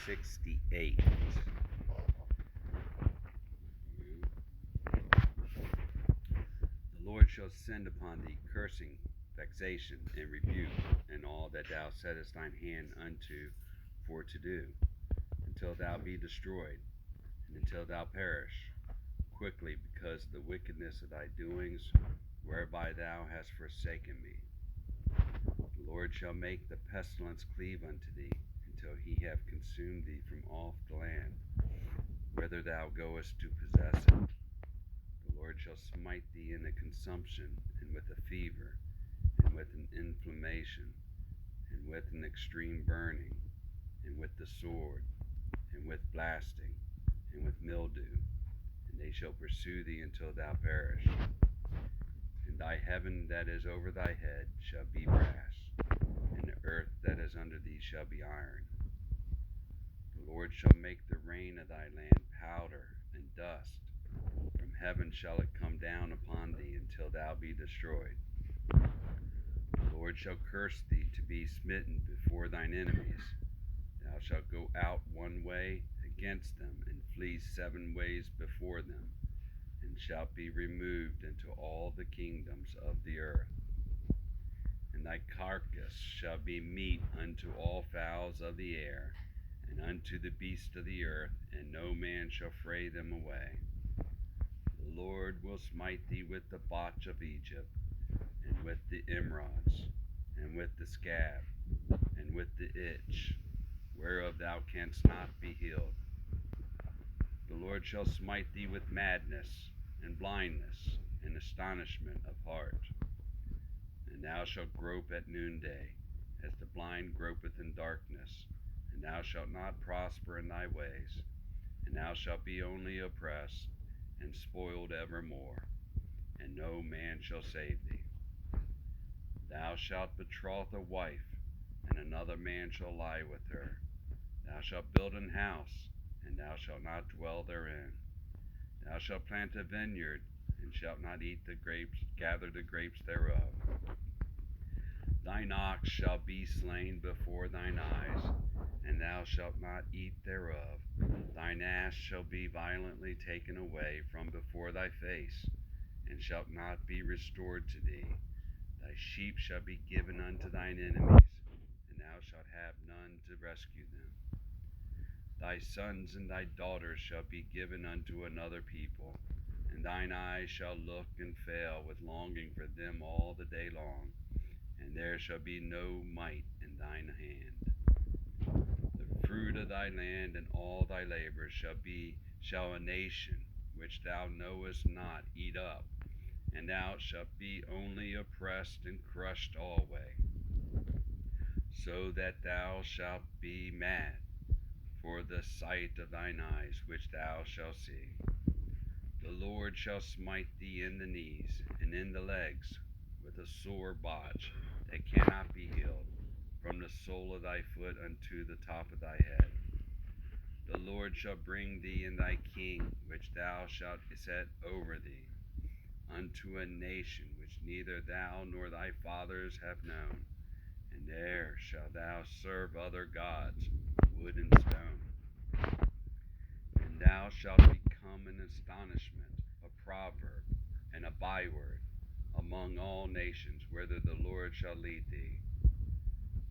68. The Lord shall send upon thee cursing, vexation, and rebuke, and all that thou settest thine hand unto for to do, until thou be destroyed, and until thou perish quickly because of the wickedness of thy doings, whereby thou hast forsaken me. The Lord shall make the pestilence cleave unto thee, until he have consumed thee from off the land, whither thou goest to possess it. The Lord shall smite thee in a consumption, and with a fever, and with an inflammation, and with an extreme burning, and with the sword, and with blasting, and with mildew, and they shall pursue thee until thou perish. And thy heaven that is over thy head shall be brass, and the earth that is under thee shall be iron. The Lord shall make the rain of thy land powder and dust. From heaven shall it come down upon thee until thou be destroyed. The Lord shall curse thee to be smitten before thine enemies. Thou shalt go out one way against them, and flee 7 ways before them, and shalt be removed into all the kingdoms of the earth. And thy carcass shall be meat unto all fowls of the air, and unto the beasts of the earth, and no man shall fray them away. The Lord will smite thee with the botch of Egypt, and with the emerods, and with the scab, and with the itch, whereof thou canst not be healed. The Lord shall smite thee with madness, and blindness, and astonishment of heart. And thou shalt grope at noonday, as the blind gropeth in darkness, and thou shalt not prosper in thy ways, and thou shalt be only oppressed and spoiled evermore, and no man shall save thee. Thou shalt betroth a wife, and another man shall lie with her. Thou shalt build an house, and thou shalt not dwell therein. Thou shalt plant a vineyard, and shalt not eat the grapes, gather the grapes thereof. Thine ox shall be slain before thine eyes, and thou shalt not eat thereof. Thine ass shall be violently taken away from before thy face, and shalt not be restored to thee. Thy sheep shall be given unto thine enemies, and thou shalt have none to rescue them. Thy sons and thy daughters shall be given unto another people, and thine eyes shall look and fail with longing for them all the day long, and there shall be no might in thine hand. The fruit of thy land and all thy labor shall a nation which thou knowest not eat up, and thou shalt be only oppressed and crushed alway, so that thou shalt be mad for the sight of thine eyes which thou shalt see. The Lord shall smite thee in the knees and in the legs with a sore botch that cannot be healed, from the sole of thy foot unto the top of thy head. The Lord shall bring thee and thy king, which thou shalt set over thee, unto a nation which neither thou nor thy fathers have known, and there shalt thou serve other gods, wood and stone. And thou shalt become an astonishment, a proverb, and a byword among all nations, whither the Lord shall lead thee.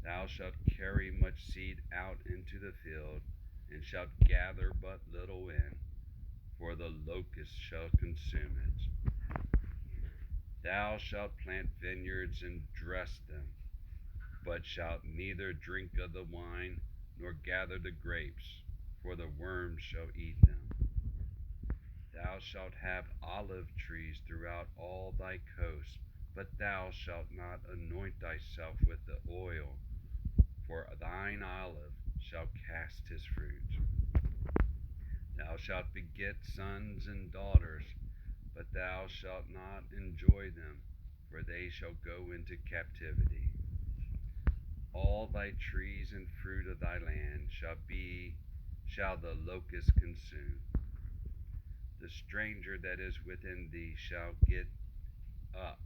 Thou shalt carry much seed out into the field, and shalt gather but little in, for the locust shall consume it. Thou shalt plant vineyards and dress them, but shalt neither drink of the wine nor gather the grapes, for the worms shall eat them. Thou shalt have olive trees throughout all thy coast, but thou shalt not anoint thyself with the oil, for thine olive shall cast his fruit. Thou shalt beget sons and daughters, but thou shalt not enjoy them, for they shall go into captivity. All thy trees and fruit of thy land shall the locust consume. The stranger that is within thee shall get up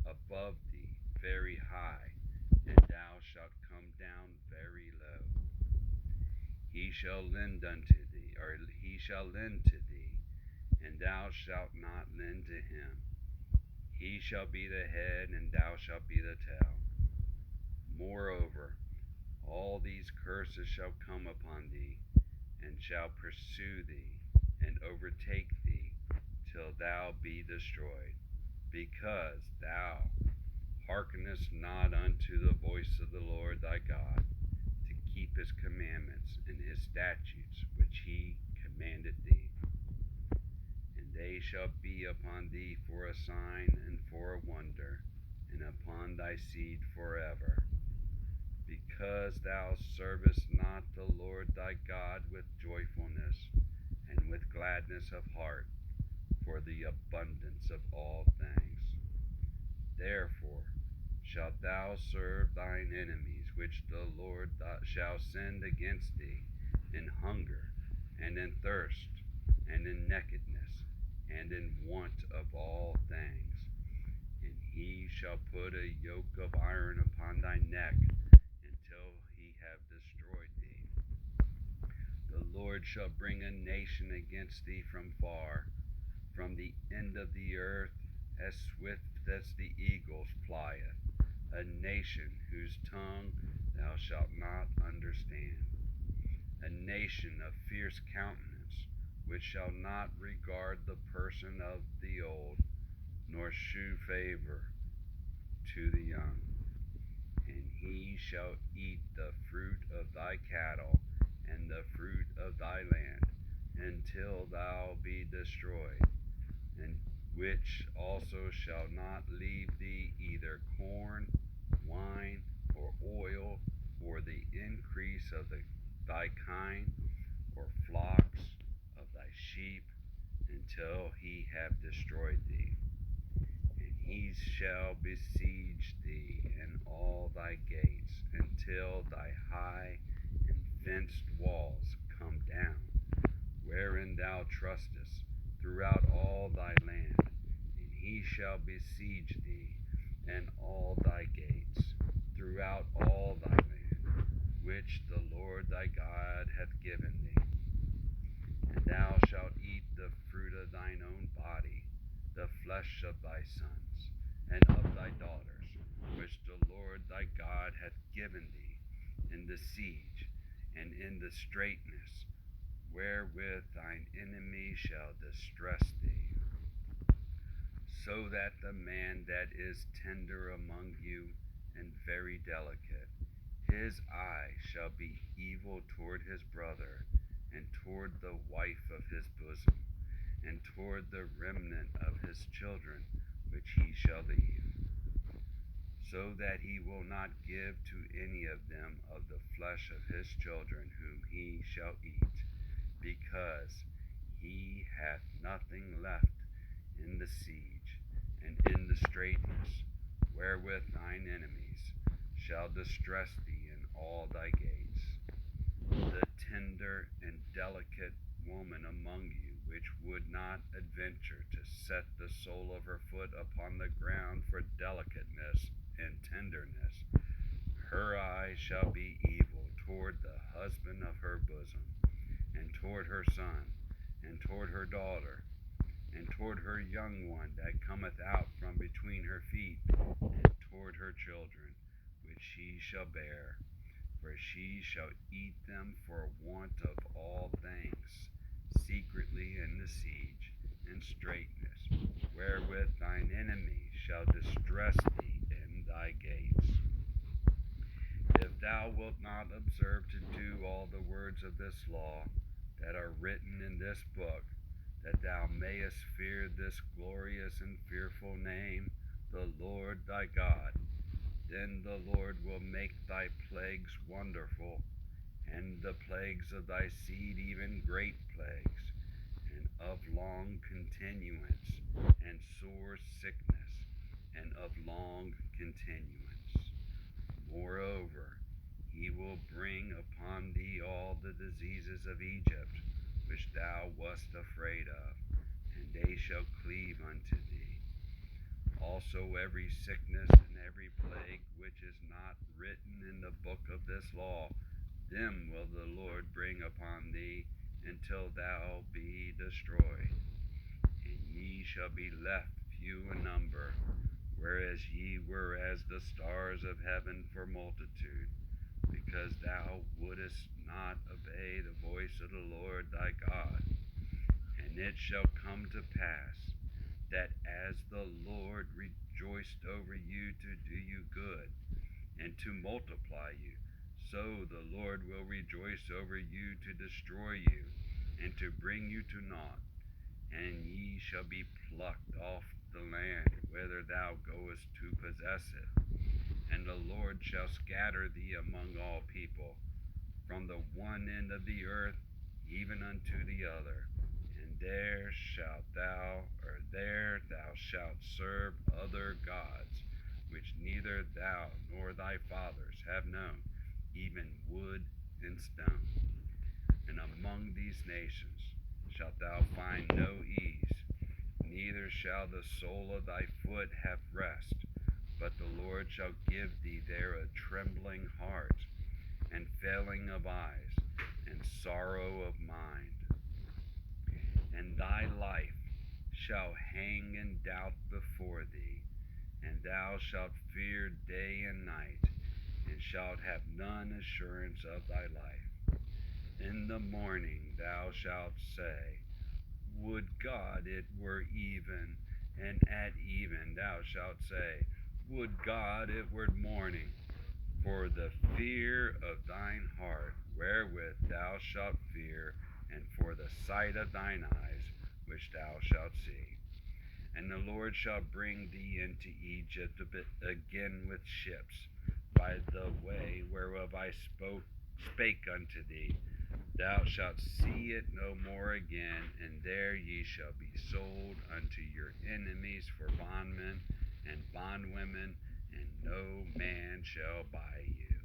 above thee very high, and thou shalt come down very low. he shall lend unto thee, or he shall lend to thee, and thou shalt not lend to him. He shall be the head, and thou shalt be the tail. Moreover, all these curses shall come upon thee, and shall pursue thee, and overtake thee, till thou be destroyed, because thou hearkenest not unto the voice of the Lord thy God, to keep his commandments and his statutes which he commanded thee. And they shall be upon thee for a sign and for a wonder, and upon thy seed forever, because thou servest not the Lord thy God with joyfulness and with gladness of heart, for the abundance of all things. Therefore shalt thou serve thine enemies, which the Lord shall send against thee, in hunger, and in thirst, and in nakedness, and in want of all things. And he shall put a yoke of iron upon thy neck, until he have destroyed thee. The Lord shall bring a nation against thee from far, from the end of the earth, as swift as the eagle flieth, a nation whose tongue thou shalt not understand, a nation of fierce countenance, which shall not regard the person of the old, nor shew favor to the young. And he shall eat the fruit of thy cattle, and the fruit of thy land, until thou be destroyed, and which also shall not leave thee either corn, wine, or oil, or the increase of thy kind, or flocks of thy sheep, until he have destroyed thee. And he shall besiege thee in all thy gates, until thy high and fenced walls come down, wherein thou trustest, throughout all thy land. And he shall besiege thee in all thy gates, throughout all thy land, which the Lord thy God hath given thee. And thou shalt eat the fruit of thine own body, the flesh of thy sons, and of thy daughters, which the Lord thy God hath given thee, in the siege, and in the straitness, wherewith thine enemy shall distress thee. So that the man that is tender among you, and very delicate, his eye shall be evil toward his brother, and toward the wife of his bosom, and toward the remnant of his children which he shall leave, so that he will not give to any of them of the flesh of his children whom he shall eat, because he hath nothing left in the siege, and in the straitness, wherewith thine enemies shall distress thee in all thy gates. The tender and delicate woman among you, which would not adventure to set the sole of her foot upon the ground for delicateness and tenderness, her eye shall be evil toward the husband of her bosom, and toward her son, and toward her daughter, and toward her young one that cometh out from between her feet, and toward her children, which she shall bear. For she shall eat them for want of all things, secretly in the siege and straitness, wherewith thine enemy shall distress thee in thy gates. If thou wilt not observe to do all the words of this law that are written in this book, that thou mayest fear this glorious and fearful name, the Lord thy God, then the Lord will make thy plagues wonderful, and the plagues of thy seed even great plagues, and of long continuance, and sore sickness, and of long continuance. Moreover, he will bring upon thee all the diseases of Egypt, which thou wast afraid of, and they shall cleave unto thee. Also every sickness and every plague which is not written in the book of this law them will the Lord bring upon thee until thou be destroyed. And ye shall be left few in number, whereas ye were as the stars of heaven for multitude, because thou wouldest not obey the voice of the Lord thy God. And it shall come to pass that as the Lord rejoiced over you to do you good and to multiply you, so the Lord will rejoice over you to destroy you and to bring you to naught. And ye shall be plucked off the land whither thou goest to possess it. And the Lord shall scatter thee among all people, from the one end of the earth even unto the other. And there thou shalt serve other gods, which neither thou nor thy fathers have known, even wood and stone. And among these nations shalt thou find no ease, neither shall the sole of thy foot have rest, but the Lord shall give thee there a trembling heart, and failing of eyes, and sorrow of mind. And thy life shall hang in doubt before thee, and thou shalt fear day and night, and shalt have none assurance of thy life. In the morning thou shalt say, Would God it were even, and at even thou shalt say, Would God it were morning, for the fear of thine heart wherewith thou shalt fear, and for the sight of thine eyes which thou shalt see. And the Lord shall bring thee into Egypt again with ships, by the way whereof I spake unto thee. Thou shalt see it no more again, and there ye shall be sold unto your enemies for bondmen and bondwomen, and no man shall buy you.